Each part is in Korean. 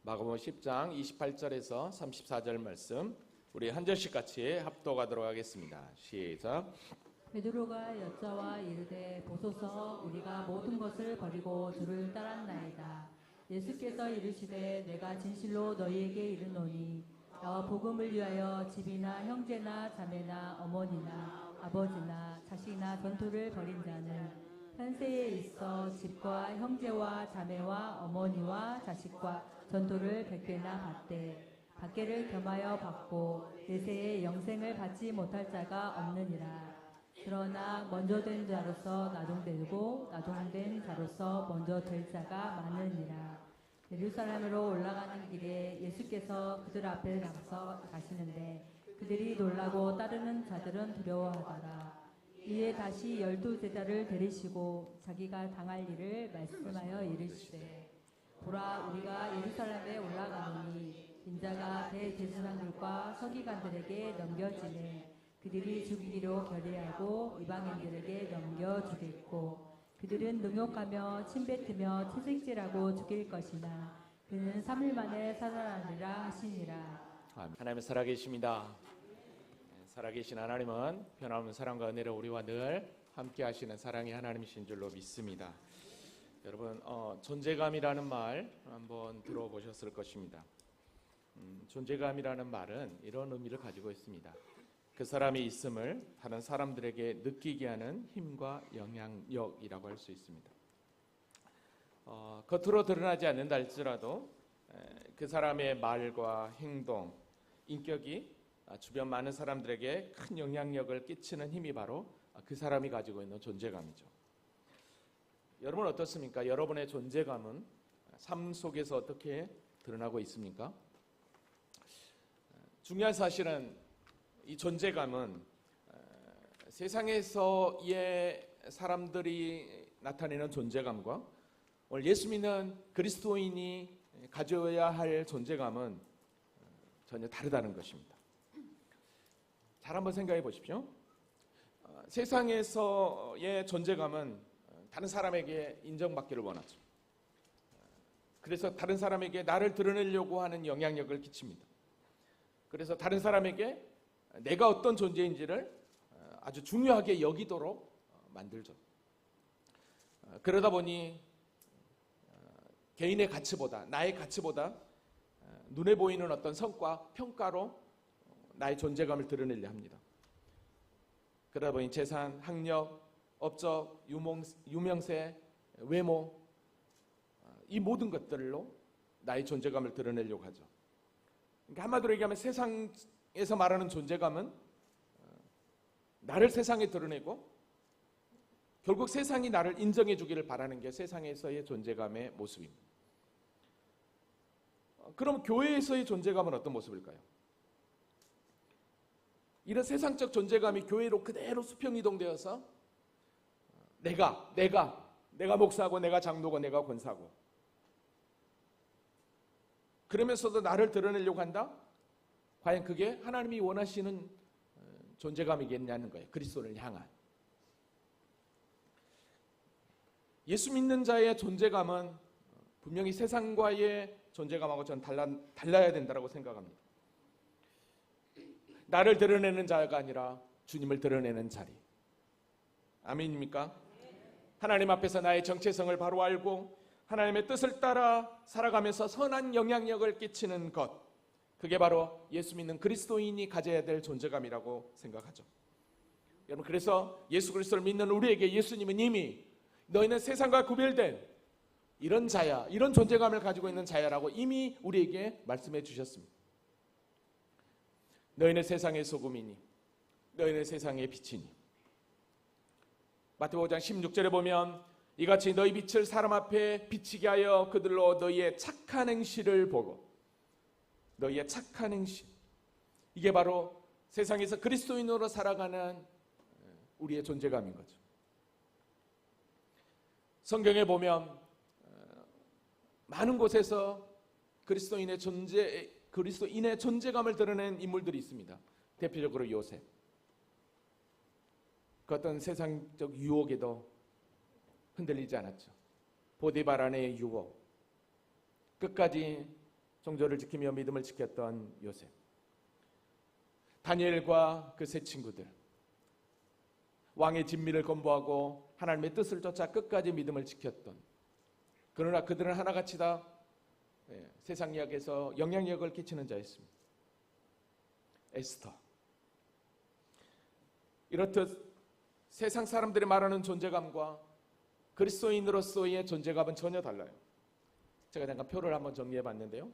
마가복음 10장 28절에서 34절 말씀 우리 한 절씩 같이 합독하도록 하겠습니다. 시작. 베드로가 여짜와 이르되 보소서 우리가 모든 것을 버리고 주를 따랐나이다. 예수께서 이르시되 내가 진실로 너희에게 이르노니 나와 복음을 위하여 집이나 형제나 자매나 어머니나 아버지나 자식이나 전토를 벌인 자는 현세에 있어 집과 형제와 자매와 어머니와 자식과 전토를 100배나 받되 받게를 겸하여 받고 내세에 영생을 받지 못할 자가 없느니라. 그러나 먼저 된 자로서 나중되고 나중된 자로서 먼저 될 자가 많으니라. 예루살렘으로 올라가는 길에 예수께서 그들 앞에 나가서 가시는데 그들이 놀라고 따르는 자들은 두려워하더라. 이에 다시 12제자를 데리시고 자기가 당할 일을 말씀하여 이르시되 보라 우리가 예루살렘에 올라가노니 인자가 대제사장들과 서기관들에게 넘겨지매 그들이 죽이기로 결의하고 이방인들에게 넘겨주겠고 그들은 능욕하며 침뱉으며 채찍질하고 죽일 것이나 그는 3일 만에 살아나리라 하시니라. 하나님 살아계십니다. 살아계신 하나님은 변함없는 사랑과 은혜로 우리와 늘 함께 하시는 사랑의 하나님이신 줄로 믿습니다. 여러분 존재감이라는 말 한번 들어보셨을 것입니다. 존재감이라는 말은 이런 의미를 가지고 있습니다. 그 사람이 있음을 다른 사람들에게 느끼게 하는 힘과 영향력이라고 할 수 있습니다. 겉으로 드러나지 않는다 할지라도 그 사람의 말과 행동, 인격이 주변 많은 사람들에게 큰 영향력을 끼치는 힘이 바로 그 사람이 가지고 있는 존재감이죠. 여러분 어떻습니까? 여러분의 존재감은 삶 속에서 어떻게 드러나고 있습니까? 중요한 사실은 이 존재감은 세상에서의 사람들이 나타내는 존재감과 오늘 예수 믿는 그리스도인이 가져야 할 존재감은 전혀 다르다는 것입니다. 잘 한번 생각해 보십시오. 세상에서의 존재감은 다른 사람에게 인정받기를 원하죠. 그래서 다른 사람에게 나를 드러내려고 하는 영향력을 끼칩니다. 그래서 다른 사람에게 내가 어떤 존재인지를 아주 중요하게 여기도록 만들죠. 그러다 보니 개인의 가치보다 나의 가치보다 눈에 보이는 어떤 성과, 평가로 나의 존재감을 드러내려 합니다. 그러다 보니 재산, 학력, 업적, 유명세, 외모 이 모든 것들로 나의 존재감을 드러내려고 하죠. 그러니까 한마디로 얘기하면 세상에서 말하는 존재감은 나를 세상에 드러내고 결국 세상이 나를 인정해 주기를 바라는 게 세상에서의 존재감의 모습입니다. 그럼 교회에서의 존재감은 어떤 모습일까요? 이런 세상적 존재감이 교회로 그대로 수평이동되어서 내가 목사고 내가 장로고 내가 권사고 그러면서도 나를 드러내려고 한다? 과연 그게 하나님이 원하시는 존재감이겠냐는 거예요. 그리스도를 향한. 예수 믿는 자의 존재감은 분명히 세상과의 존재감하고 저는 달라야 된다고 생각합니다. 나를 드러내는 자가 아니라 주님을 드러내는 자리. 아멘입니까? 하나님 앞에서 나의 정체성을 바로 알고 하나님의 뜻을 따라 살아가면서 선한 영향력을 끼치는 것, 그게 바로 예수 믿는 그리스도인이 가져야 될 존재감이라고 생각하죠. 여러분 그래서 예수 그리스도를 믿는 우리에게 예수님은 이미 너희는 세상과 구별된 이런 자야, 이런 존재감을 가지고 있는 자야라고 이미 우리에게 말씀해 주셨습니다. 너희는 세상의 소금이니 너희는 세상의 빛이니. 마태복음 5장 16절에 보면 이같이 너희 빛을 사람 앞에 비치게 하여 그들로 너희의 착한 행실을 보고. 너희의 착한 행실, 이게 바로 세상에서 그리스도인으로 살아가는 우리의 존재감인 거죠. 성경에 보면 많은 곳에서 그리스도인의 존재감을 드러낸 인물들이 있습니다. 대표적으로 요셉. 그 어떤 세상적 유혹에도 흔들리지 않았죠. 보디발 아내의 유혹, 끝까지 종교를 지키며 믿음을 지켰던 요셉, 다니엘과 그 세 친구들, 왕의 진미를 건보하고 하나님의 뜻을 쫓아 끝까지 믿음을 지켰던, 그러나 그들은 하나같이 다 세상 이야기에서 영향력을 끼치는 자였습니다. 에스터. 이렇듯 세상 사람들이 말하는 존재감과 그리스도인으로서의 존재감은 전혀 달라요. 제가 잠깐 표를 한번 정리해 봤는데요.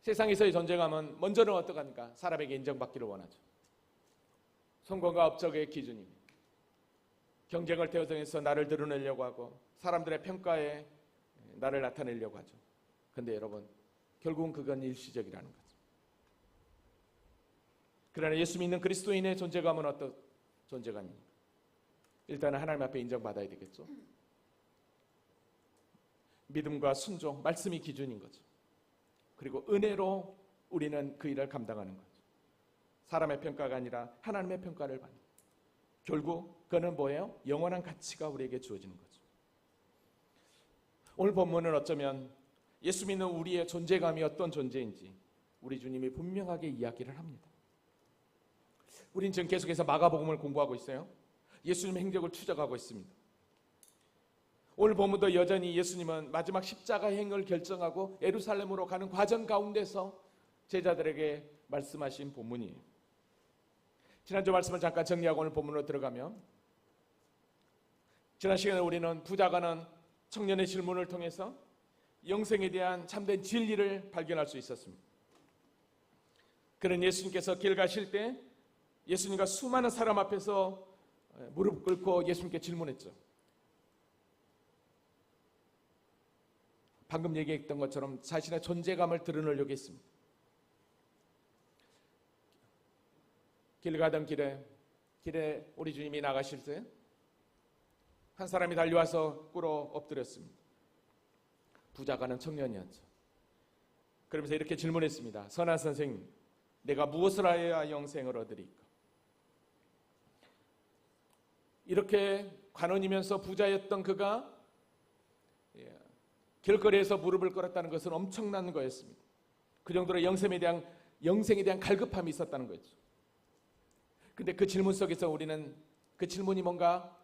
세상에서의 존재감은 먼저는 어떡합니까? 사람에게 인정받기를 원하죠. 성공과 업적의 기준입니다. 경쟁을 태워서 나를 드러내려고 하고 사람들의 평가에 나를 나타내려고 하죠. 그런데 여러분, 결국은 그건 일시적이라는 거죠. 그러나 예수 믿는 그리스도인의 존재감은 어떤 존재감입니까? 일단은 하나님 앞에 인정받아야 되겠죠. 믿음과 순종, 말씀이 기준인 거죠. 그리고 은혜로 우리는 그 일을 감당하는 거죠. 사람의 평가가 아니라 하나님의 평가를 받는. 결국 그는 뭐예요? 영원한 가치가 우리에게 주어지는 거죠. 오늘 본문은 어쩌면 예수 믿는 우리의 존재감이 어떤 존재인지 우리 주님이 분명하게 이야기를 합니다. 우린 지금 계속해서 마가복음을 공부하고 있어요. 예수님의 행적을 추적하고 있습니다. 오늘 본문도 여전히 예수님은 마지막 십자가 행을 결정하고 예루살렘으로 가는 과정 가운데서 제자들에게 말씀하신 본문이에요. 지난주 말씀을 잠깐 정리하고 오늘 본문으로 들어가면, 지난 시간에 우리는 부자가는 청년의 질문을 통해서 영생에 대한 참된 진리를 발견할 수 있었습니다. 그는 예수님께서 길 가실 때 예수님과 수많은 사람 앞에서 무릎 꿇고 예수님께 질문했죠. 방금 얘기했던 것처럼 자신의 존재감을 드러내려고 했습니다. 길 가던 길에 우리 주님이 나가실 때 한 사람이 달려와서 꿇어 엎드렸습니다. 부자가는 청년이었죠. 그러면서 이렇게 질문했습니다. 선한 선생님, 내가 무엇을 하여야 영생을 얻으리까? 이렇게 관원이면서 부자였던 그가 길거리에서 무릎을 꿇었다는 것은 엄청난 거였습니다. 그 정도로 영생에 대한 갈급함이 있었다는 거죠. 근데 그 질문 속에서 우리는 그 질문이 뭔가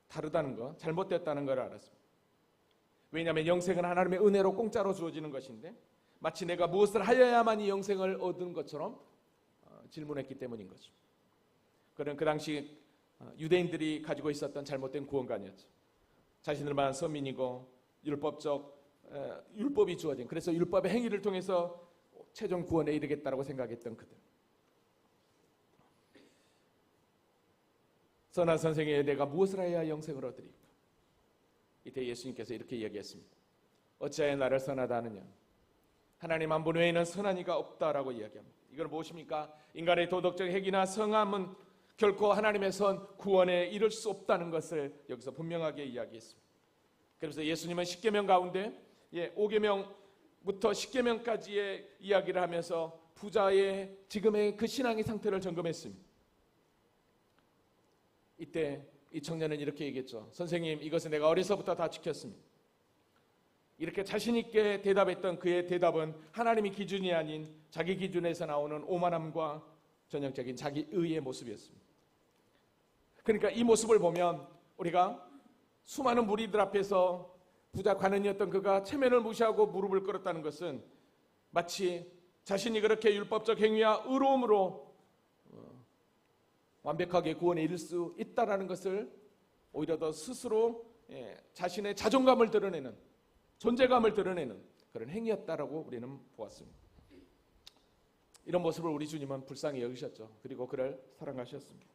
다르다는 거, 잘못됐다는 걸 알았습니다. 왜냐하면 영생은 하나님의 은혜로 공짜로 주어지는 것인데 마치 내가 무엇을 하여야만이 영생을 얻은 것처럼 질문했기 때문인 거죠. 그는 그 당시 유대인들이 가지고 있었던 잘못된 구원관이었죠. 자신들만 선민이고 율법이 주어진, 그래서 율법의 행위를 통해서 최종 구원에 이르겠다라고 생각했던 그들. 선한 선생에 내가 무엇을 해야 영생을 얻으리까? 이때 예수님께서 이렇게 이야기했습니다. 어찌하여 나를 선하다 하느냐? 하나님 한 분 외에는 선한 이가 없다라고 이야기합니다. 이건 무엇입니까? 인간의 도덕적 행위나 성함은 결코 하나님의 선 구원에 이를 수 없다는 것을 여기서 분명하게 이야기했습니다. 그래서 예수님은 10계명 가운데 5계명부터 10계명까지의 이야기를 하면서 부자의 지금의 그 신앙의 상태를 점검했습니다. 이때 이 청년은 이렇게 얘기했죠. 선생님, 이것은 내가 어려서부터 다 지켰습니다. 이렇게 자신 있게 대답했던 그의 대답은 하나님이 기준이 아닌 자기 기준에서 나오는 오만함과 전형적인 자기 의의 모습이었습니다. 그러니까 이 모습을 보면 우리가 수많은 무리들 앞에서 부자 관원이었던 그가 체면을 무시하고 무릎을 꿇었다는 것은 마치 자신이 그렇게 율법적 행위와 의로움으로 완벽하게 구원에 이를 수 있다라는 것을 오히려 더 스스로 자신의 자존감을 드러내는, 존재감을 드러내는 그런 행위였다라고 우리는 보았습니다. 이런 모습을 우리 주님은 불쌍히 여기셨죠. 그리고 그를 사랑하셨습니다.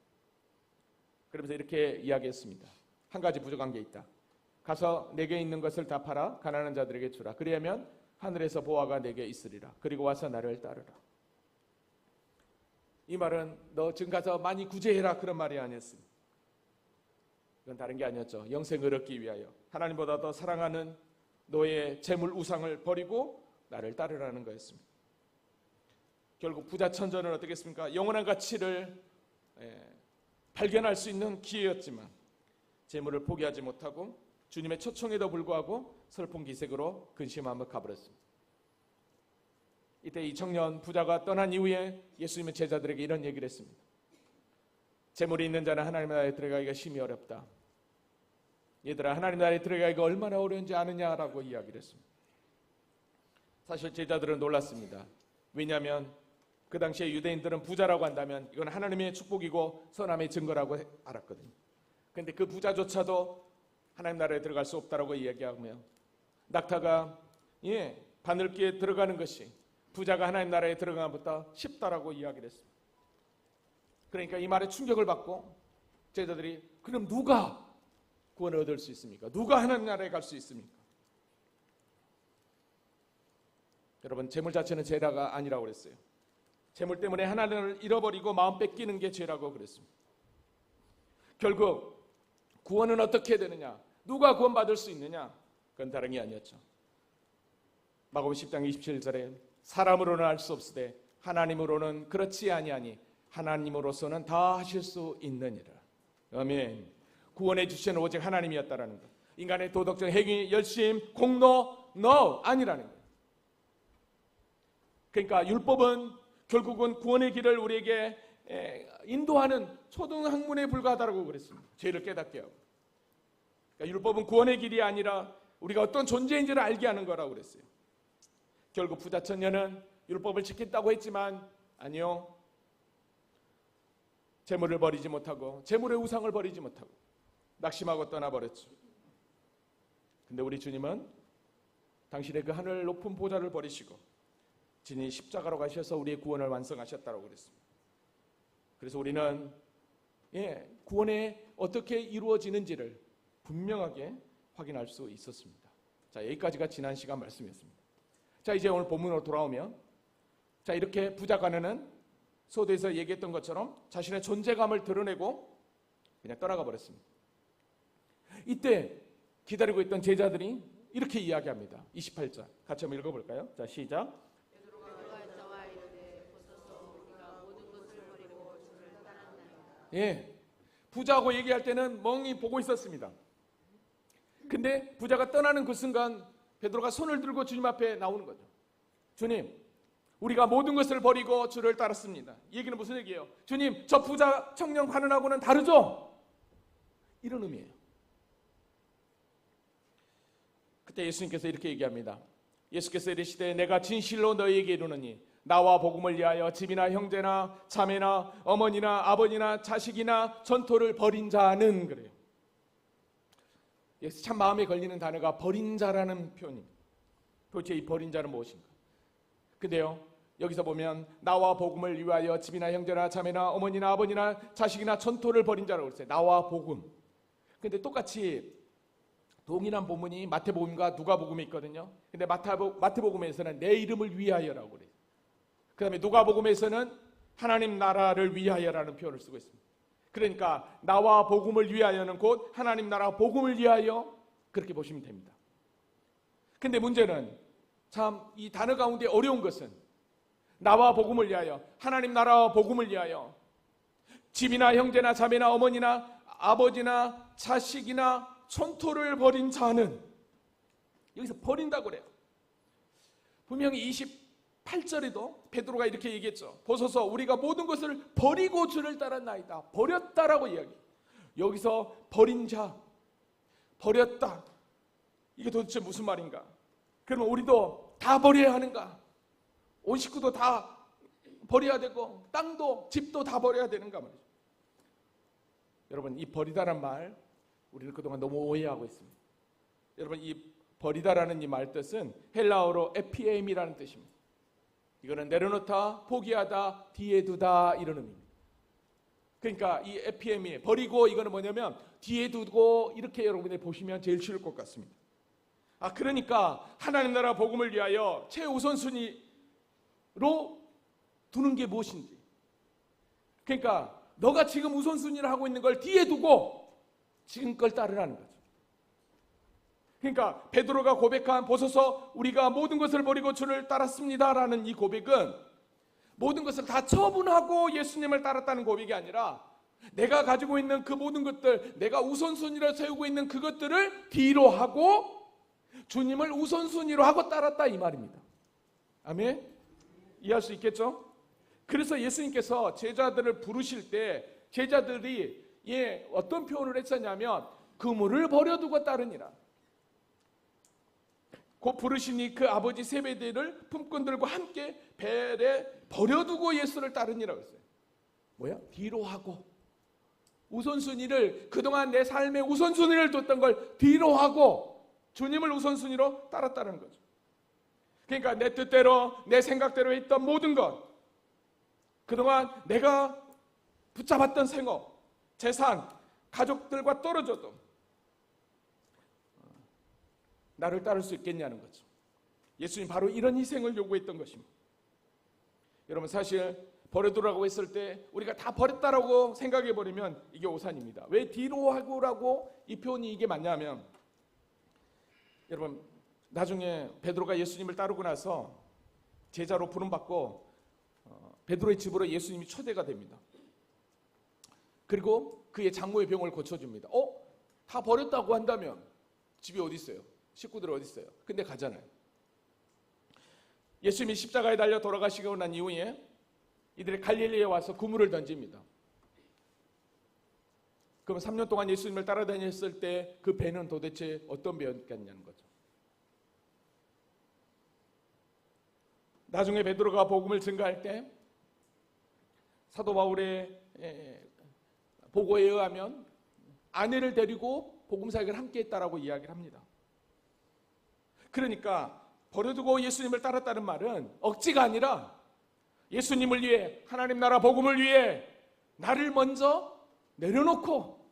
그러면서 이렇게 이야기했습니다. 한 가지 부족한 게 있다. 가서 내게 있는 것을 다 팔아 가난한 자들에게 주라. 그리하면 하늘에서 보화가 내게 있으리라. 그리고 와서 나를 따르라. 이 말은 너 지금 가서 많이 구제해라 그런 말이 아니었습니다. 이건 다른 게 아니었죠. 영생을 얻기 위하여 하나님보다 더 사랑하는 너의 재물 우상을 버리고 나를 따르라는 거였습니다. 결국 부자 천전은 어떻게 했습니까? 영원한 가치를 발견할 수 있는 기회였지만 재물을 포기하지 못하고 주님의 초청에도 불구하고 슬픈 기색으로 근심하며 가버렸습니다. 이때 이 청년 부자가 떠난 이후에 예수님은 제자들에게 이런 얘기를 했습니다. 재물이 있는 자는 하나님 나라에 들어가기가 심히 어렵다. 얘들아, 하나님 나라에 들어가기가 얼마나 어려운지 아느냐라고 이야기를 했습니다. 사실 제자들은 놀랐습니다. 왜냐하면 그 당시에 유대인들은 부자라고 한다면 이건 하나님의 축복이고 선함의 증거라고 알았거든요. 그런데 그 부자조차도 하나님 나라에 들어갈 수 없다라고 이야기하며 낙타가 바늘기에 들어가는 것이 부자가 하나님 나라에 들어가는 것보다 쉽다라고 이야기를 했습니다. 그러니까 이 말에 충격을 받고 제자들이 그럼 누가 구원을 얻을 수 있습니까? 누가 하나님 나라에 갈 수 있습니까? 여러분, 재물 자체는 죄가 아니라고 그랬어요. 재물 때문에 하나님을 잃어버리고 마음 뺏기는 게 죄라고 그랬습니다. 결국 구원은 어떻게 되느냐? 누가 구원받을 수 있느냐? 그건 다른 게 아니었죠. 마가복음 10장 27절에 사람으로는 할 수 없으되 하나님으로는 그렇지 아니하니 하나님으로서는 다 하실 수 있느니라. 아멘. 구원해 주시는 오직 하나님이었다라는 것. 인간의 도덕적 행위, 열심, 공로, no 아니라는 것. 그러니까 율법은 결국은 구원의 길을 우리에게 인도하는 초등학문에 불과하다고 그랬습니다. 죄를 깨닫게 하고. 그러니까 율법은 구원의 길이 아니라 우리가 어떤 존재인지를 알게 하는 거라고 그랬어요. 결국 부자 청년은 율법을 지킨다고 했지만 아니요. 재물을 버리지 못하고 재물의 우상을 버리지 못하고 낙심하고 떠나버렸죠. 근데 우리 주님은 당신의 그 하늘 높은 보좌를 버리시고 진히 십자가로 가셔서 우리의 구원을 완성하셨다고 그랬습니다. 그래서 우리는 구원이 어떻게 이루어지는지를 분명하게 확인할 수 있었습니다. 자, 여기까지가 지난 시간 말씀이었습니다. 자, 이제 오늘 본문으로 돌아오면 자, 이렇게 부자가는 소도에서 얘기했던 것처럼 자신의 존재감을 드러내고 그냥 떠나가 버렸습니다. 이때 기다리고 있던 제자들이 이렇게 이야기합니다. 28절 같이 한번 읽어볼까요? 자, 시작. 부자하고 얘기할 때는 멍이 보고 있었습니다. 근데 부자가 떠나는 그 순간 베드로가 손을 들고 주님 앞에 나오는 거죠. 주님, 우리가 모든 것을 버리고 주를 따랐습니다. 이 얘기는 무슨 얘기예요? 주님, 저 부자 청년 관원하고는 다르죠? 이런 의미예요. 그때 예수님께서 이렇게 얘기합니다. 예수께서 이르시되 내가 진실로 너희에게 이르노니 나와 복음을 위하여 집이나 형제나 자매나 어머니나 아버지나 자식이나 전토를 벌인 자는 그래요. 참 마음에 걸리는 단어가 버린 자라는 표현입니다. 도대체 이 버린 자는 무엇인가? 근데요, 여기서 보면 나와 복음을 위하여 집이나 형제나 자매나 어머니나 아버지나 자식이나 전토를 벌인 자라고 그랬어요. 나와 복음. 근데 똑같이 동일한 본문이 마태복음과 누가복음에 있거든요. 근데 마태복음에서는 내 이름을 위하여라고 그래요. 그 다음에 누가복음에서는 하나님 나라를 위하여라는 표현을 쓰고 있습니다. 그러니까 나와 복음을 위하여는 곧 하나님 나라 복음을 위하여 그렇게 보시면 됩니다. 근데 문제는 참 이 단어 가운데 어려운 것은 나와 복음을 위하여, 하나님 나라와 복음을 위하여 집이나 형제나 자매나 어머니나 아버지나 자식이나 손토를 버린 자는, 여기서 버린다고 그래요. 분명히 28절에도 베드로가 이렇게 얘기했죠. 보소서 우리가 모든 것을 버리고 주를 따랐나이다. 버렸다라고 이야기해요. 여기서 버린 자, 버렸다, 이게 도대체 무슨 말인가? 그러면 우리도 다 버려야 하는가? 온 식구도 다 버려야 되고 땅도 집도 다 버려야 되는가 말이죠. 여러분, 이 버리다란 말 우리는 그동안 너무 오해하고 있습니다. 여러분, 이 버리다라는 이 말 뜻은 헬라어로 에피엠이라는 뜻입니다. 이거는 내려놓다, 포기하다, 뒤에 두다 이런 의미입니다. 그러니까 이 에피엠이 버리고, 이거는 뭐냐면 뒤에 두고, 이렇게 여러분이 보시면 제일 쉬울 것 같습니다. 그러니까 하나님 나라 복음을 위하여 최우선순위로 두는 게 무엇인지, 그러니까 너가 지금 우선순위를 하고 있는 걸 뒤에 두고 지금 걸 따르라는 거죠. 그러니까 베드로가 고백한 보소서 우리가 모든 것을 버리고 주를 따랐습니다라는 이 고백은 모든 것을 다 처분하고 예수님을 따랐다는 고백이 아니라 내가 가지고 있는 그 모든 것들, 내가 우선순위로 세우고 있는 그것들을 뒤로 하고 주님을 우선순위로 하고 따랐다 이 말입니다. 아멘. 이해할 수 있겠죠? 그래서 예수님께서 제자들을 부르실 때 제자들이 어떤 표현을 했었냐면 그물을 버려두고 따르니라. 곧 부르시니 그 아버지 세베대를 품꾼들과 함께 배에 버려두고 예수를 따르니라고 했어요. 뭐야? 뒤로 하고 우선순위를, 그동안 내 삶의 우선순위를 뒀던 걸 뒤로 하고 주님을 우선순위로 따랐다는 거죠. 그러니까 내 뜻대로 내 생각대로 했던 모든 것, 그동안 내가 붙잡았던 생업, 재산, 가족들과 떨어져도 나를 따를 수 있겠냐는 거죠. 예수님 바로 이런 희생을 요구했던 것입니다. 여러분, 사실 버려두라고 했을 때 우리가 다 버렸다라고 생각해버리면 이게 오산입니다. 왜 뒤로 하고라고 이 표현이 이게 맞냐면, 여러분 나중에 베드로가 예수님을 따르고 나서 제자로 부름받고 베드로의 집으로 예수님이 초대가 됩니다. 그리고 그의 장모의 병을 고쳐줍니다. 다 버렸다고 한다면 집이 어디 있어요? 식구들 어디 있어요? 근데 가잖아요. 예수님이 십자가에 달려 돌아가시고 난 이후에 이들이 갈릴리에 와서 그물을 던집니다. 그럼 3년 동안 예수님을 따라다녔을 때 그 배는 도대체 어떤 배였겠냐는 거죠. 나중에 베드로가 복음을 증거할 때 사도 바울의 보고에 의하면 아내를 데리고 복음 사역을 함께 했다라고 이야기를 합니다. 그러니까 버려두고 예수님을 따랐다는 말은 억지가 아니라 예수님을 위해, 하나님 나라 복음을 위해 나를 먼저 내려놓고,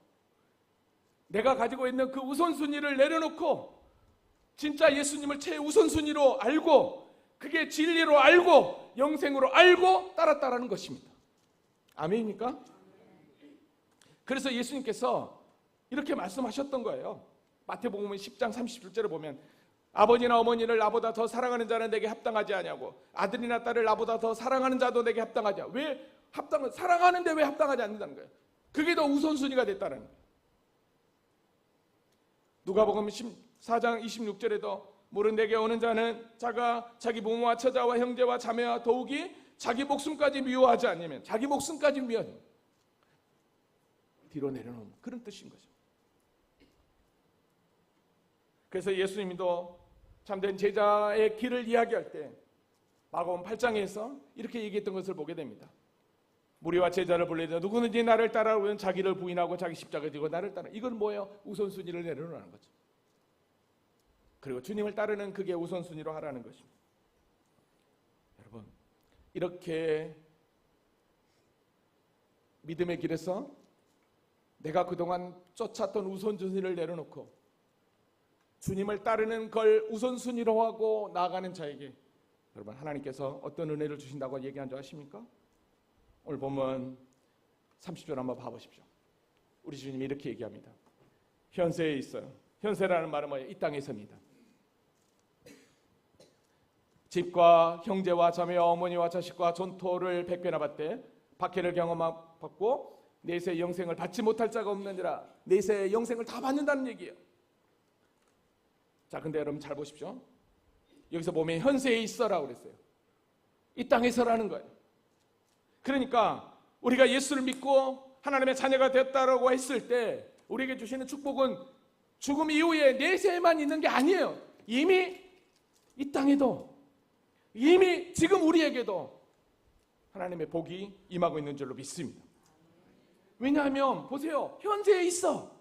내가 가지고 있는 그 우선순위를 내려놓고 진짜 예수님을 최우선순위로 알고, 그게 진리로 알고 영생으로 알고 따랐다라는 것입니다. 아멘입니까? 그래서 예수님께서 이렇게 말씀하셨던 거예요. 마태복음 10장 30절에 보면 아버지나 어머니를 나보다 더 사랑하는 자는 내게 합당하지 아니하고 아들이나 딸을 나보다 더 사랑하는 자도 내게 합당하지 않아. 왜 사랑하는데 왜 합당하지 않는다는 거예요? 그게 더 우선순위가 됐다는 거예요. 누가복음 14장 26절에도 무릇 내게 오는 자는 자가 자기 부모와 처자와 형제와 자매와 더욱이 자기 목숨까지 미워하지 않으면, 자기 목숨까지 미워하면 뒤로 내려놓는 그런 뜻인 거죠. 그래서 예수님도 참된 제자의 길을 이야기할 때 마가복음 8장에서 이렇게 얘기했던 것을 보게 됩니다. 무리와 제자를 불러서 누구든지 나를 따라오면 자기를 부인하고 자기 십자가를 지고 나를 따라. 이건 뭐예요? 우선순위를 내려놓는 거죠. 그리고 주님을 따르는 그게 우선순위로 하라는 것입니다. 여러분, 이렇게 믿음의 길에서 내가 그동안 쫓았던 우선순위를 내려놓고 주님을 따르는 걸 우선순위로 하고 나아가는 자에게 여러분, 하나님께서 어떤 은혜를 주신다고 얘기한 줄 아십니까? 오늘 보면 30절 한번 봐보십시오. 우리 주님이 이렇게 얘기합니다. 현세에 있어요. 현세라는 말은 뭐예요? 이 땅에서입니다. 집과 형제와 자매와 어머니와 자식과 전토를 100배나 받되 박해를 경험받고 내세의 영생을 받지 못할 자가 없느니라. 내세의 영생을 다 받는다는 얘기예요. 자, 근데 여러분 잘 보십시오. 여기서 보면 현세에 있어라고 그랬어요. 이 땅에서라는 거예요. 그러니까 우리가 예수를 믿고 하나님의 자녀가 되었다라고 했을 때 우리에게 주시는 축복은 죽음 이후에 내세에만 있는 게 아니에요. 이미 이 땅에도, 이미 지금 우리에게도 하나님의 복이 임하고 있는 줄로 믿습니다. 왜냐하면 보세요. 현재에 있어.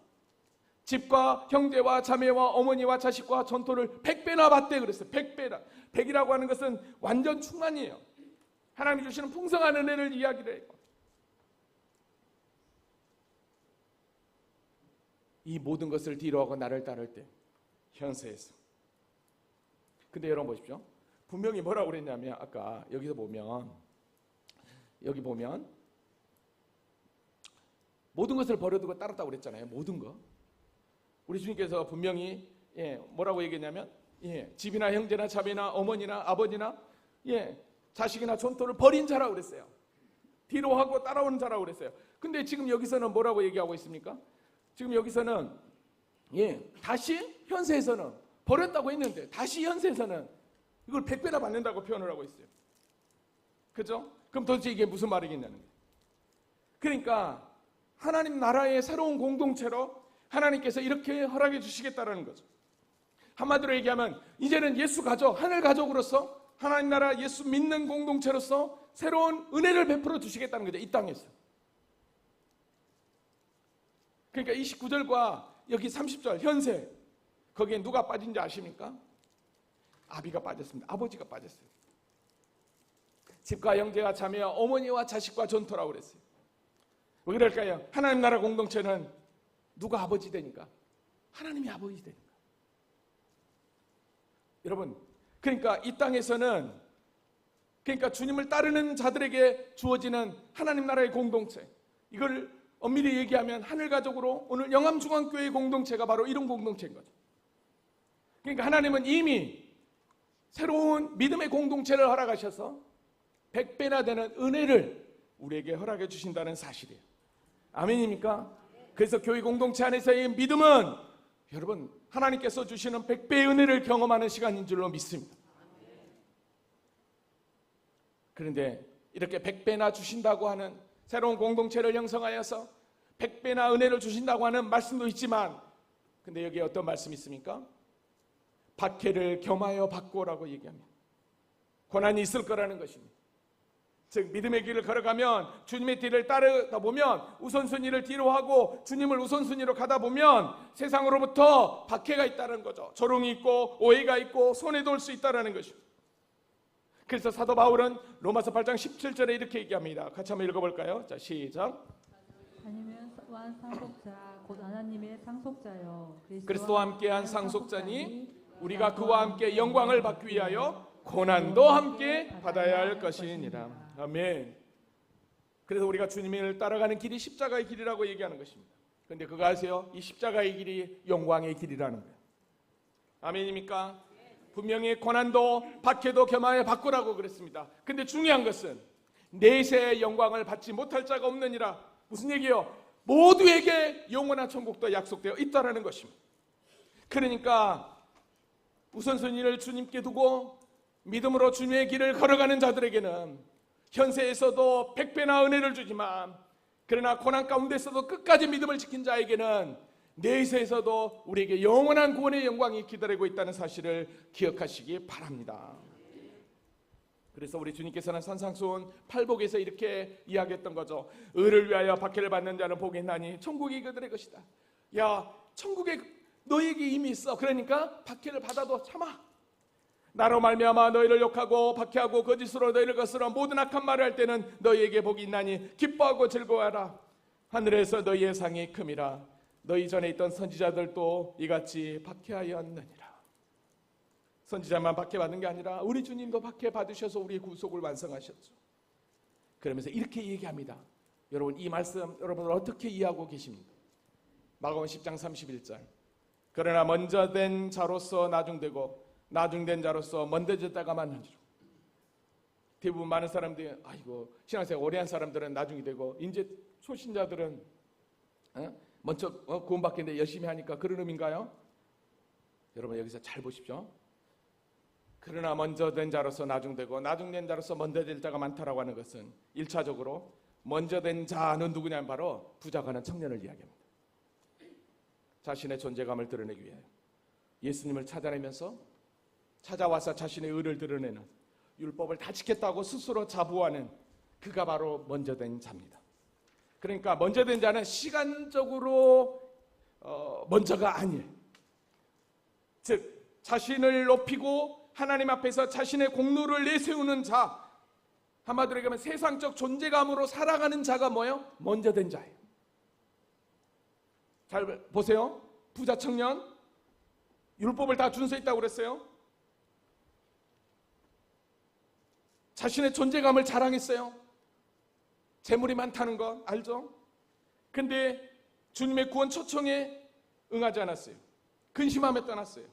집과 형제와 자매와 어머니와 자식과 전토를 100배나 받대 그랬어요. 100배나. 100이라고 하는 것은 완전 충만이에요. 하나님이 주시는 풍성한 은혜를 이야기를 해요. 이 모든 것을 뒤로하고 나를 따를 때 현세에서. 근데 여러분 보십시오. 분명히 뭐라고 그랬냐면 아까 여기서 보면 여기 보면 모든 것을 버려두고 따랐다고 그랬잖아요. 모든 거. 우리 주님께서 분명히 뭐라고 얘기했냐면 집이나 형제나 자매나 어머니나 아버지나 자식이나 전토를 버린 자라고 그랬어요. 뒤로 하고 따라오는 자라고 그랬어요. 근데 지금 여기서는 뭐라고 얘기하고 있습니까? 지금 여기서는 다시 현세에서는 버렸다고 했는데 다시 현세에서는 이걸 100배나 받는다고 표현을 하고 있어요. 그죠? 그럼 도대체 이게 무슨 말이겠냐는 거예요. 그러니까 하나님 나라의 새로운 공동체로 하나님께서 이렇게 허락해 주시겠다라는 거죠. 한마디로 얘기하면 이제는 예수 가족, 하늘 가족으로서 하나님 나라 예수 믿는 공동체로서 새로운 은혜를 베풀어 주시겠다는 거죠. 이 땅에서. 그러니까 29절과 여기 30절 현세, 거기에 누가 빠진지 아십니까? 아비가 빠졌습니다. 아버지가 빠졌어요. 집과 형제와 자매와 어머니와 자식과 전토라고 그랬어요. 왜 그럴까요? 하나님 나라 공동체는 누가 아버지 되니까? 하나님이 아버지 되니까. 여러분, 그러니까 이 땅에서는, 그러니까 주님을 따르는 자들에게 주어지는 하나님 나라의 공동체, 이걸 엄밀히 얘기하면 하늘가족으로 오늘 영암중앙교회 공동체가 바로 이런 공동체인 거죠. 그러니까 하나님은 이미 새로운 믿음의 공동체를 허락하셔서 100배나 되는 은혜를 우리에게 허락해 주신다는 사실이에요. 아멘입니까? 그래서 교회 공동체 안에서의 믿음은 여러분 하나님께서 주시는 100배의 은혜를 경험하는 시간인 줄로 믿습니다. 그런데 이렇게 100배나 주신다고 하는 새로운 공동체를 형성하여서 100배나 은혜를 주신다고 하는 말씀도 있지만, 근데 여기에 어떤 말씀이 있습니까? 박해를 겸하여 받고라고 얘기합니다. 고난이 있을 거라는 것입니다. 즉 믿음의 길을 걸어가면, 주님의 뒤를 따르다 보면, 우선순위를 뒤로 하고 주님을 우선순위로 가다 보면 세상으로부터 박해가 있다는 거죠. 조롱이 있고 오해가 있고 손해도 올 수 있다는 것입니다. 그래서 사도 바울은 로마서 8장 17절에 이렇게 얘기합니다. 같이 한번 읽어볼까요? 자, 시작. 아니면 또한 상속자 곧 하나님의 상속자여 그리스도와 함께한 상속자니 우리가 그와 함께 영광을 받기 위하여 고난도 함께 받아야 할 것이니라. 아멘. 그래서 우리가 주님을 따라가는 길이 십자가의 길이라고 얘기하는 것입니다. 그런데 그거 아세요? 이 십자가의 길이 영광의 길이라는 거예요. 아멘입니까? 분명히 고난도 박해도 겸하여 받고라고 그랬습니다. 근데 중요한 것은 내세의 영광을 받지 못할 자가 없느니라. 무슨 얘기예요? 모두에게 영원한 천국도 약속되어 있다라는 것입니다. 그러니까 우선순위를 주님께 두고 믿음으로 주님의 길을 걸어가는 자들에게는 현세에서도 100배나 은혜를 주지만, 그러나 고난 가운데서도 끝까지 믿음을 지킨 자에게는 내세에서도 우리에게 영원한 구원의 영광이 기다리고 있다는 사실을 기억하시기 바랍니다. 그래서 우리 주님께서는 산상수훈 팔복에서 이렇게 이야기했던 거죠. 의를 위하여 박해를 받는 자는 복이 있나니 천국이 그들의 것이다. 야, 천국에 너희에게 이미 있어. 그러니까 박해를 받아도 참아. 나로 말미암아 너희를 욕하고 박해하고 거짓으로 너희를 거스러 모든 악한 말을 할 때는 너희에게 복이 있나니 기뻐하고 즐거워하라. 하늘에서 너희의 상이 큼이라. 너희 전에 있던 선지자들도 이같이 박해하였느니라. 선지자만 박해받은 게 아니라 우리 주님도 박해받으셔서 우리의 구속을 완성하셨죠. 그러면서 이렇게 얘기합니다. 여러분 이 말씀 여러분들 어떻게 이해하고 계십니까? 마가복음 10장 31절. 그러나 먼저 된 자로서 나중되고 나중된 자로서 먼저 됐다가 만나지로. 대부분 많은 사람들이 아이고 신앙생활 오래 한 사람들은 나중이 되고 이제 초신자들은 먼저 구원받겠는데 열심히 하니까 그런 의미인가요? 여러분 여기서 잘 보십시오. 그러나 먼저 된 자로서 나중되고 나중된 자로서 먼저 될 자가 많다라고 하는 것은 1차적으로 먼저 된 자는 누구냐면 바로 부자가는 청년을 이야기합니다. 자신의 존재감을 드러내기 위하여 예수님을 찾아내면서 찾아와서 자신의 의를 드러내는, 율법을 다 지켰다고 스스로 자부하는 그가 바로 먼저 된 자입니다. 그러니까 먼저 된 자는 시간적으로 먼저가 아니에요. 즉 자신을 높이고 하나님 앞에서 자신의 공로를 내세우는 자, 한마디로 얘기하면 세상적 존재감으로 살아가는 자가 뭐예요? 먼저 된 자예요. 잘 보세요. 부자 청년 율법을 다 준수했다고 그랬어요. 자신의 존재감을 자랑했어요. 재물이 많다는 거 알죠? 근데 주님의 구원 초청에 응하지 않았어요. 근심하며 떠났어요.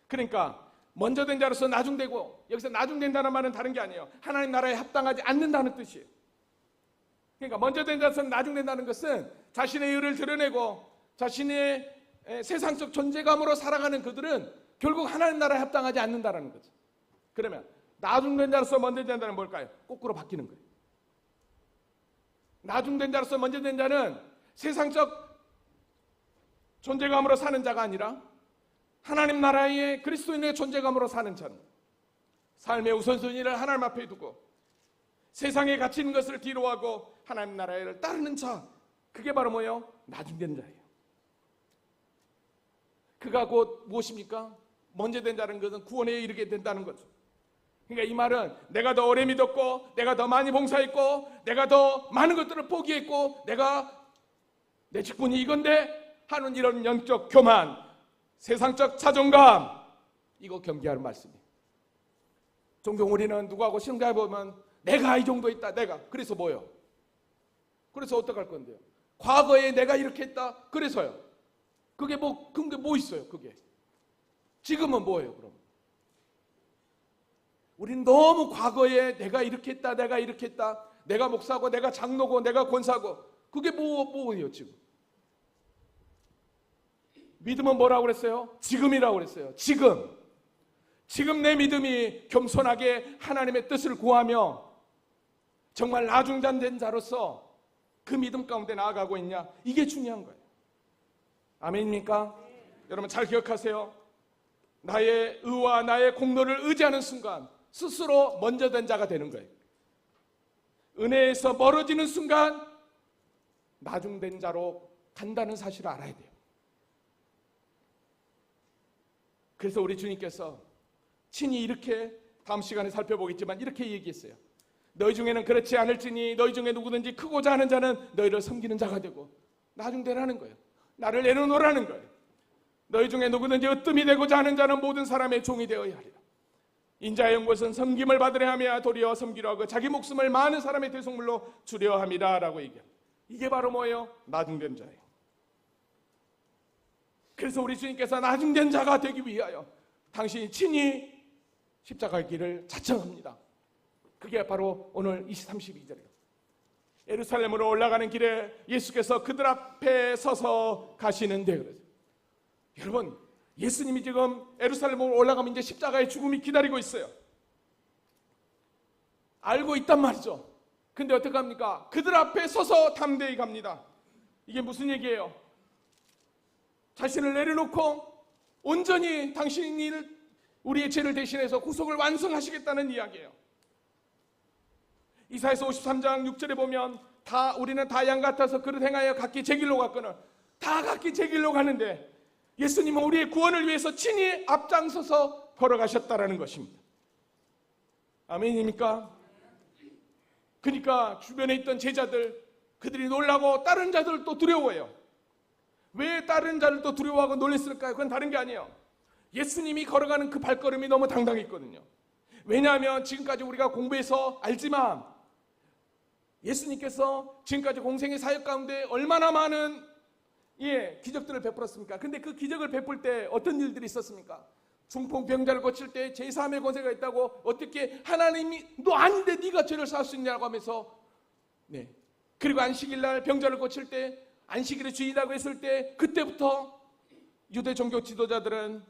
그러니까 먼저 된 자로서 나중되고, 여기서 나중된다는 말은 다른 게 아니에요. 하나님 나라에 합당하지 않는다는 뜻이에요. 그러니까 먼저 된 자로서 나중된다는 것은 자신의 의를 드러내고 자신의 세상적 존재감으로 살아가는 그들은 결국 하나님 나라에 합당하지 않는다는 거죠. 그러면 나중된 자로서 먼저 된 자는 뭘까요? 거꾸로 바뀌는 거예요. 나중된 자로서 먼저 된 자는 세상적 존재감으로 사는 자가 아니라 하나님 나라의 그리스도인의 존재감으로 사는 자는 삶의 우선순위를 하나님 앞에 두고 세상에 갇힌 것을 뒤로하고 하나님 나라를 따르는 자, 그게 바로 뭐예요? 나중된 자예요. 그가 곧 무엇입니까? 먼저 된 자는 것은 구원에 이르게 된다는 거죠. 그러니까 이 말은 내가 더 오래 믿었고, 내가 더 많이 봉사했고, 내가 더 많은 것들을 포기했고, 내가 내 직분이 이건데 하는 이런 영적 교만, 세상적 자존감, 이거 경계하는 말씀이에요. 종종 우리는 누구하고 신앙생활 보면 내가 이 정도 있다, 내가. 그래서 뭐요? 그래서 어떡할 건데요? 과거에 내가 이렇게 했다, 그래서요. 그게 뭐 있어요, 그게? 지금은 뭐예요, 그럼? 우리는 너무 과거에 내가 이렇게 했다, 내가 이렇게 했다, 내가 목사고, 내가 장로고, 내가 권사고, 그게 뭐예요, 지금? 믿음은 뭐라고 그랬어요? 지금이라고 그랬어요. 지금 내 믿음이 겸손하게 하나님의 뜻을 구하며 정말 나중된 자로서 그 믿음 가운데 나아가고 있냐, 이게 중요한 거예요. 아멘입니까? 여러분 잘 기억하세요. 나의 의와 나의 공로를 의지하는 순간 스스로 먼저 된 자가 되는 거예요. 은혜에서 멀어지는 순간 나중된 자로 간다는 사실을 알아야 돼요. 그래서 우리 주님께서 친히 이렇게 다음 시간에 살펴보겠지만 이렇게 얘기했어요. 너희 중에는 그렇지 않을지니 너희 중에 누구든지 크고자 하는 자는 너희를 섬기는 자가 되고 나중되라는 거예요. 나를 내려놓으라는 거예요. 너희 중에 누구든지 으뜸이 되고자 하는 자는 모든 사람의 종이 되어야 하리라. 인자의 온 것은 섬김을 받으려 하며 도리어 섬기려 하고 자기 목숨을 많은 사람의 대속물로 주려 함이라 라고 얘기합니다. 이게 바로 뭐예요? 나중된 자예요. 그래서 우리 주님께서 나중된 자가 되기 위하여 당신이 친히 십자가의 길을 자청합니다. 그게 바로 오늘 32절이에요. 예루살렘으로 올라가는 길에 예수께서 그들 앞에 서서 가시는데 그러죠. 여러분, 예수님이 지금 예루살렘으로 올라가면 이제 십자가의 죽음이 기다리고 있어요. 알고 있단 말이죠. 근데 어떻게 합니까? 그들 앞에 서서 담대히 갑니다. 이게 무슨 얘기예요? 자신을 내려놓고 온전히 당신이 우리의 죄를 대신해서 구속을 완성하시겠다는 이야기예요. 이사야서 53장 6절에 보면 우리는 다 양 같아서 그릇 행하여 각기 제 길로 갔거늘, 다 각기 제 길로 가는데 예수님은 우리의 구원을 위해서 친히 앞장서서 걸어가셨다라는 것입니다. 아멘입니까? 그러니까 주변에 있던 제자들, 그들이 놀라고 다른 자들도 두려워해요. 왜 다른 자들도 두려워하고 놀랐을까요? 그건 다른 게 아니에요. 예수님이 걸어가는 그 발걸음이 너무 당당했거든요. 왜냐하면 지금까지 우리가 공부해서 알지만 예수님께서 지금까지 공생의 사역 가운데 얼마나 많은 기적들을 베풀었습니까? 근데 그 기적을 베풀 때 어떤 일들이 있었습니까? 중풍병자를 고칠 때 제3의 권세가 있다고, 어떻게 하나님이 너 아닌데 네가 죄를 사할 수 있냐고 하면서, 그리고 안식일 날 병자를 고칠 때 안식일의 주일이라고 했을 때 그때부터 유대 종교 지도자들은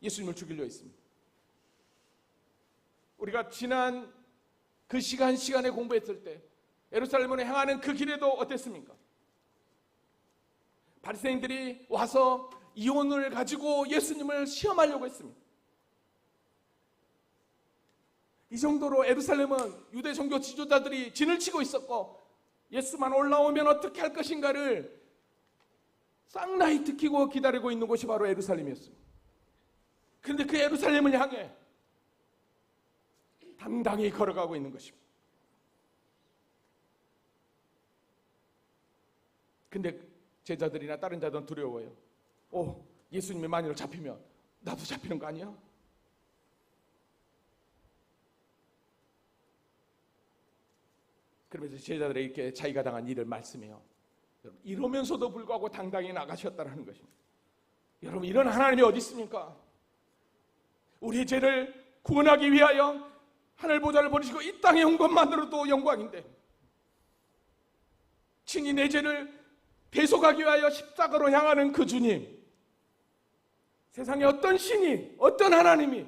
예수님을 죽이려 했습니다. 우리가 지난 그 시간에 공부했을 때 예루살렘으로 향하는 그 길에도 어땠습니까? 바리새인들이 와서 이혼을 가지고 예수님을 시험하려고 했습니다. 이 정도로 예루살렘은 유대 종교 지도자들이 진을 치고 있었고, 예수만 올라오면 어떻게 할 것인가를 쌍라이 특히고 기다리고 있는 곳이 바로 예루살렘이었습니다. 그런데 그 예루살렘을 향해 당당히 걸어가고 있는 것입니다. 근데 제자들이나 다른 자들은 두려워요. 예수님의 만일로 잡히면 나도 잡히는 거 아니야? 그러면서 제자들에게 이렇게 자기가 당한 일을 말씀해요. 이러면서도 불구하고 당당히 나가셨다는 것입니다. 여러분, 이런 하나님이 어디 있습니까? 우리의 죄를 구원하기 위하여 하늘 보좌를 버리시고 이 땅에 온 것만으로도 영광인데, 친히 내 죄를 대속하기 위하여 십자가로 향하는 그 주님, 세상에 어떤 신이, 어떤 하나님이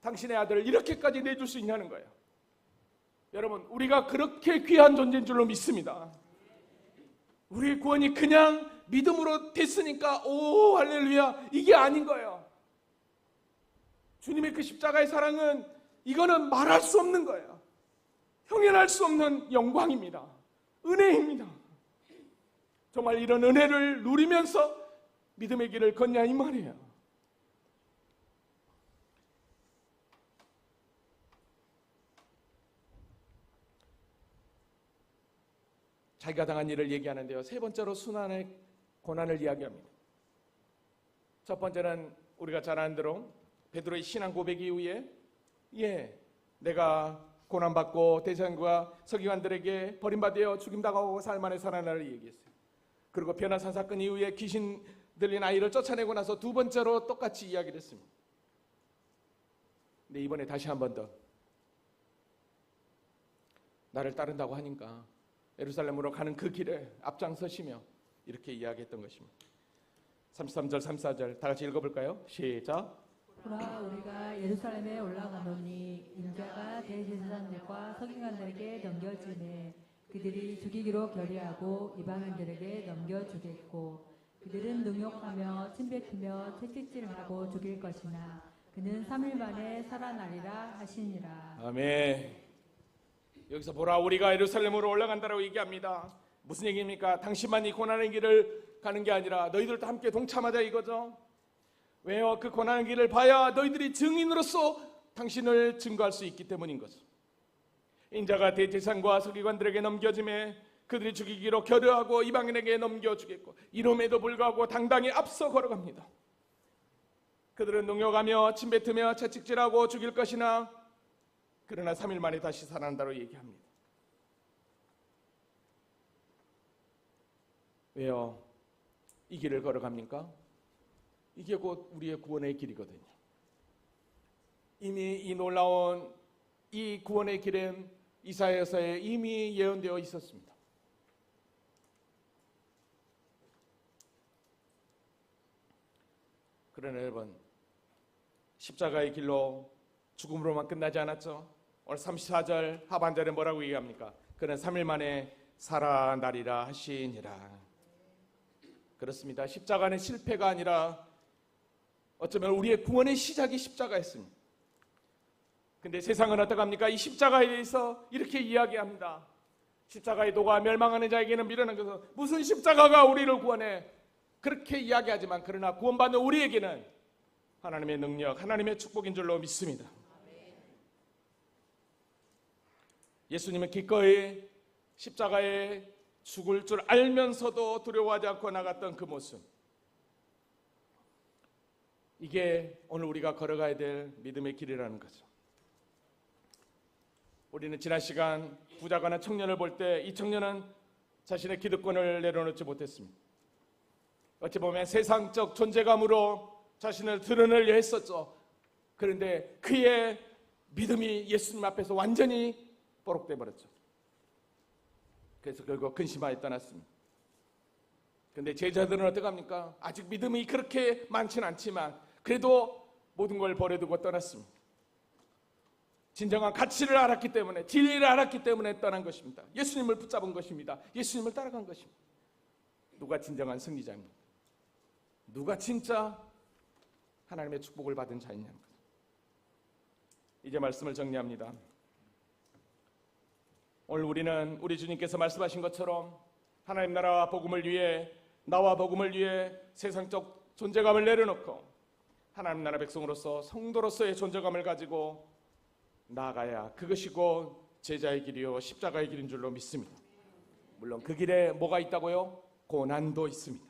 당신의 아들을 이렇게까지 내줄 수 있냐는 거예요. 여러분, 우리가 그렇게 귀한 존재인 줄로 믿습니다. 우리의 구원이 그냥 믿음으로 됐으니까 오 할렐루야, 이게 아닌 거예요. 주님의 그 십자가의 사랑은 이거는 말할 수 없는 거예요. 형연할 수 없는 영광입니다. 은혜입니다. 정말 이런 은혜를 누리면서 믿음의 길을 걷냐 이 말이에요. 자기가 당한 일을 얘기하는데요. 세 번째로 순환의 고난을 이야기합니다. 첫 번째는 우리가 잘 아는 대로 베드로의 신앙 고백 이후에 내가 고난받고 대제사장과 서기관들에게 버림받아 죽임당하고 살만에 살아나를 얘기했어요. 그리고 변화산 사건 이후에 귀신 들린 아이를 쫓아내고 나서 두 번째로 똑같이 이야기를 했습니다. 근데 이번에 다시 한 번 더 나를 따른다고 하니까 예루살렘으로 가는 그 길에 앞장서시며 이렇게 이야기했던 것입니다. 33절 34절 다 같이 읽어볼까요? 시작. 보라, 우리가 예루살렘에 올라가노니 인자가 대제사장들과 서기관들에게 넘겨지매 그들이 죽이기로 결의하고 이방인들에게 넘겨주겠고 그들은 능욕하며 침뱉으며 채찍질하고 죽일 것이나 그는 3일 만에 살아나리라 하시니라. 아멘. 여기서 보라, 우리가 예루살렘으로 올라간다라고 얘기합니다. 무슨 얘기입니까? 당신만이 고난의 길을 가는 게 아니라 너희들도 함께 동참하자 이거죠. 왜요? 그 고난의 길을 봐야 너희들이 증인으로서 당신을 증거할 수 있기 때문인 거죠. 인자가 대제사장과 서기관들에게 넘겨짐에 그들이 죽이기로 결의하고 이방인에게 넘겨주겠고 이름에도 불구하고 당당히 앞서 걸어갑니다. 그들은 능욕하며 침뱉으며 채찍질하고 죽일 것이나 그러나 3일 만에 다시 살아난다고 얘기합니다. 왜요? 이 길을 걸어갑니까? 이게 곧 우리의 구원의 길이거든요. 이미 이 놀라운 이 구원의 길은 이사야서에 이미 예언되어 있었습니다. 그러나 여러분, 십자가의 길로 죽음으로만 끝나지 않았죠. 오늘 34절 하반절에 뭐라고 얘기합니까? 그는 3일 만에 살아나리라 하시니라. 그렇습니다. 십자가는 실패가 아니라 어쩌면 우리의 구원의 시작이 십자가였습니다. 근데 세상은 어떡합니까? 이 십자가에 대해서 이렇게 이야기합니다. 십자가의 도가 멸망하는 자에게는 미련한 것은 무슨 십자가가 우리를 구원해? 그렇게 이야기하지만 그러나 구원받는 우리에게는 하나님의 능력, 하나님의 축복인 줄로 믿습니다. 예수님은 기꺼이 십자가에 죽을 줄 알면서도 두려워하지 않고 나갔던 그 모습, 이게 오늘 우리가 걸어가야 될 믿음의 길이라는 거죠. 우리는 지난 시간 부자가 난 청년을 볼 때 이 청년은 자신의 기득권을 내려놓지 못했습니다. 어찌 보면 세상적 존재감으로 자신을 드러내려 했었죠. 그런데 그의 믿음이 예수님 앞에서 완전히 뽀록돼 버렸죠. 그래서 결국 근심하여 떠났습니다. 그런데 제자들은 어떡합니까? 아직 믿음이 그렇게 많지는 않지만 그래도 모든 걸 버려두고 떠났습니다. 진정한 가치를 알았기 때문에, 진리를 알았기 때문에 떠난 것입니다. 예수님을 붙잡은 것입니다. 예수님을 따라간 것입니다. 누가 진정한 승리자입니까? 누가 진짜 하나님의 축복을 받은 자이냐는 거죠. 이제 말씀을 정리합니다. 오늘 우리는 우리 주님께서 말씀하신 것처럼 하나님 나라와 복음을 위해, 나와 복음을 위해 세상적 존재감을 내려놓고 하나님 나라 백성으로서 성도로서의 존재감을 가지고 나아가야 그것이 곧 제자의 길이요 십자가의 길인 줄로 믿습니다. 물론 그 길에 뭐가 있다고요? 고난도 있습니다.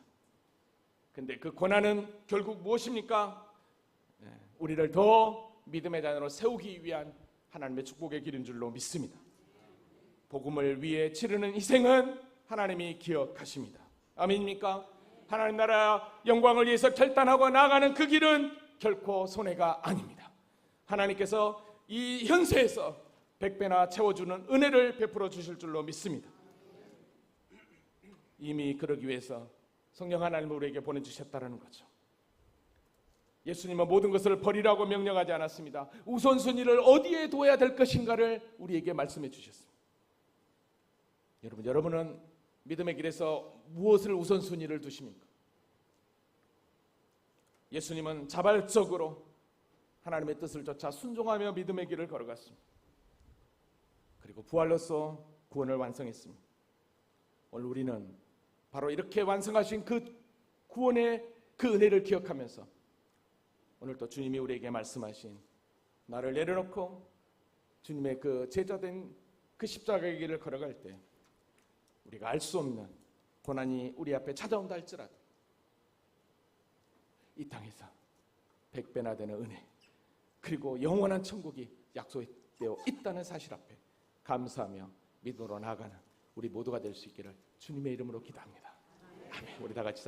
근데 그 고난은 결국 무엇입니까? 우리를 더 믿음의 자녀로 세우기 위한 하나님의 축복의 길인 줄로 믿습니다. 복음을 위해 치르는 희생은 하나님이 기억하십니다. 아멘입니까? 하나님 나라 영광을 위해서 결단하고 나아가는 그 길은 결코 손해가 아닙니다. 하나님께서 이 현세에서 100배나 채워주는 은혜를 베풀어 주실 줄로 믿습니다. 이미 그러기 위해서 성령 하나님을 우리에게 보내주셨다는 거죠. 예수님은 모든 것을 버리라고 명령하지 않았습니다. 우선순위를 어디에 둬야 될 것인가를 우리에게 말씀해 주셨습니다. 여러분은 믿음의 길에서 무엇을 우선순위를 두십니까? 예수님은 자발적으로 하나님의 뜻을 쫓아 순종하며 믿음의 길을 걸어갔습니다. 그리고 부활로서 구원을 완성했습니다. 오늘 우리는 바로 이렇게 완성하신 그 구원의 그 은혜를 기억하면서 오늘 또 주님이 우리에게 말씀하신 나를 내려놓고 주님의 그 제자된 그 십자가의 길을 걸어갈 때 우리가 알 수 없는 고난이 우리 앞에 찾아온다 할지라도 이 땅에서 100배나 되는 은혜 그리고 영원한 천국이 약속되어 있다는 사실 앞에 감사하며 믿음으로 나아가는 우리 모두가 될 수 있기를 주님의 이름으로 기도합니다. 아멘. 우리 다 같이